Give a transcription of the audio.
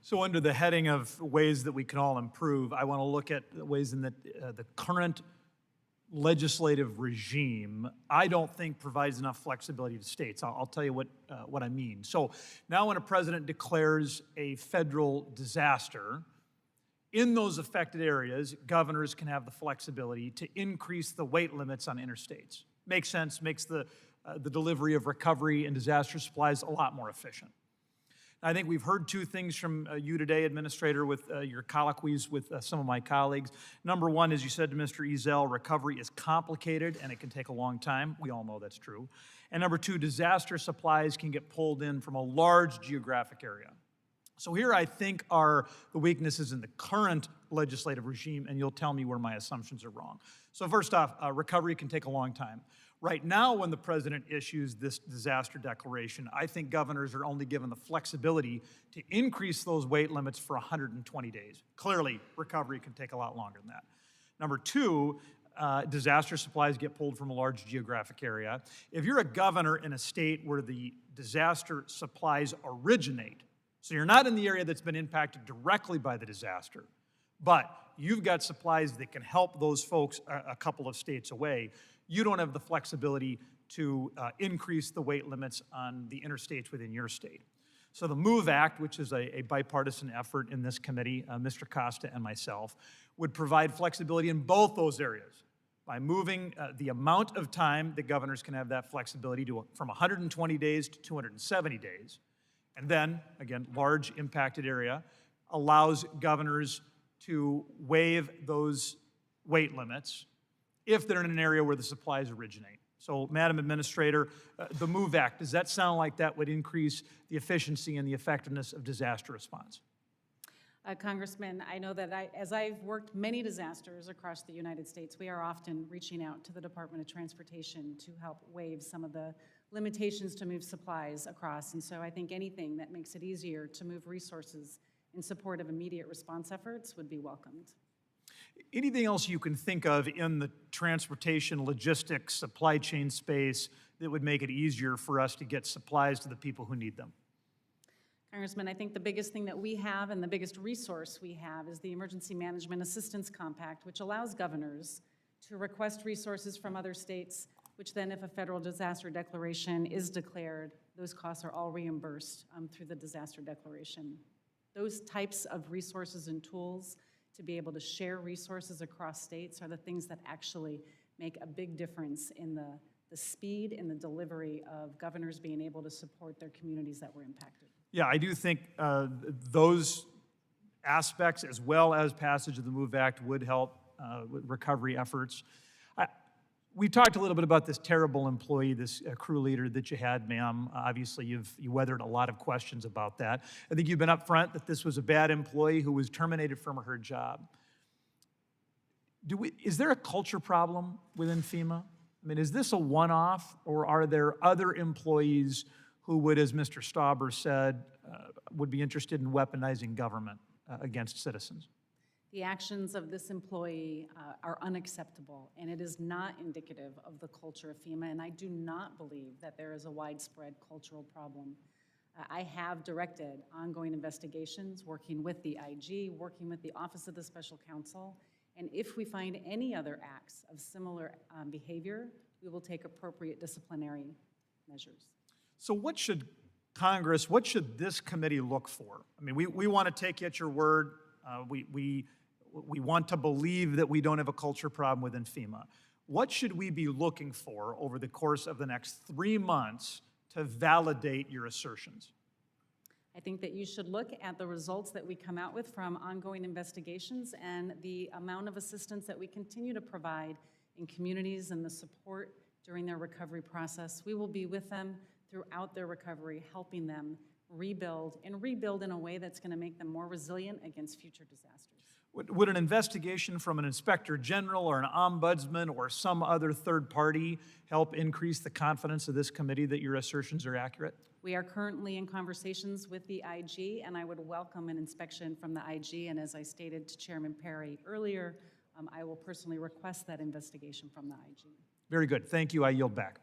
So under the heading of ways that we can all improve, I want to look at the ways in that the current legislative regime, I don't think provides enough flexibility to states. I'll tell you what I mean. So now when a president declares a federal disaster, in those affected areas, governors can have the flexibility to increase the weight limits on interstates. Makes sense, makes the delivery of recovery and disaster supplies a lot more efficient. I think we've heard two things from you today, Administrator, with your colloquies with some of my colleagues. Number one, as you said to Mr. Ezell, recovery is complicated and it can take a long time. We all know that's true. And number two, disaster supplies can get pulled in from a large geographic area. So here I think are the weaknesses in the current legislative regime, and you'll tell me where my assumptions are wrong. So first off, recovery can take a long time. Right now, when the president issues this disaster declaration, I think governors are only given the flexibility to increase those weight limits for 120 days. Clearly, recovery can take a lot longer than that. Number two, disaster supplies get pulled from a large geographic area. If you're a governor in a state where the disaster supplies originate, so you're not in the area that's been impacted directly by the disaster, but you've got supplies that can help those folks a couple of states away, you don't have the flexibility to increase the weight limits on the interstates within your state. So the MOVE Act, which is a bipartisan effort in this committee, Mr. Costa and myself, would provide flexibility in both those areas by moving the amount of time that governors can have that flexibility from 120 days to 270 days. And then, again, large impacted area allows governors to waive those weight limits if they're in an area where the supplies originate. So, Madam Administrator, the MOVE Act, does that sound like that would increase the efficiency and the effectiveness of disaster response? Congressman, I know that as I've worked many disasters across the United States, we are often reaching out to the Department of Transportation to help waive some of the limitations to move supplies across. And so I think anything that makes it easier to move resources in support of immediate response efforts would be welcomed. Anything else you can think of in the transportation, logistics, supply chain space that would make it easier for us to get supplies to the people who need them? Congressman, I think the biggest thing that we have and the biggest resource we have is the Emergency Management Assistance Compact, which allows governors to request resources from other states, which then, if a federal disaster declaration is declared, those costs are all reimbursed through the disaster declaration. Those types of resources and tools to be able to share resources across states are the things that actually make a big difference in the speed and the delivery of governors being able to support their communities that were impacted. Yeah, I do think those aspects, as well as passage of the MOVE Act, would help with recovery efforts. We talked a little bit about this terrible employee, this crew leader that you had, ma'am. Obviously, you weathered a lot of questions about that. I think you've been upfront that this was a bad employee who was terminated from her job. Is there a culture problem within FEMA? I mean, is this a one-off, or are there other employees who would, as Mr. Stauber said, would be interested in weaponizing government against citizens? The actions of this employee are unacceptable, and it is not indicative of the culture of FEMA, and I do not believe that there is a widespread cultural problem. I have directed ongoing investigations, working with the IG, working with the Office of the Special Counsel, and if we find any other acts of similar behavior, we will take appropriate disciplinary measures. So what should Congress, what should this committee look for? I mean, we want to take you at your word. We want to believe that we don't have a culture problem within FEMA. What should we be looking for over the course of the next 3 months to validate your assertions? I think that you should look at the results that we come out with from ongoing investigations and the amount of assistance that we continue to provide in communities and the support during their recovery process. We will be with them throughout their recovery, helping them rebuild in a way that's going to make them more resilient against future disasters. Would an investigation from an inspector general or an ombudsman or some other third party help increase the confidence of this committee that your assertions are accurate? We are currently in conversations with the IG, and I would welcome an inspection from the IG, and as I stated to Chairman Perry earlier, I will personally request that investigation from the IG. Very good. Thank you. I yield back.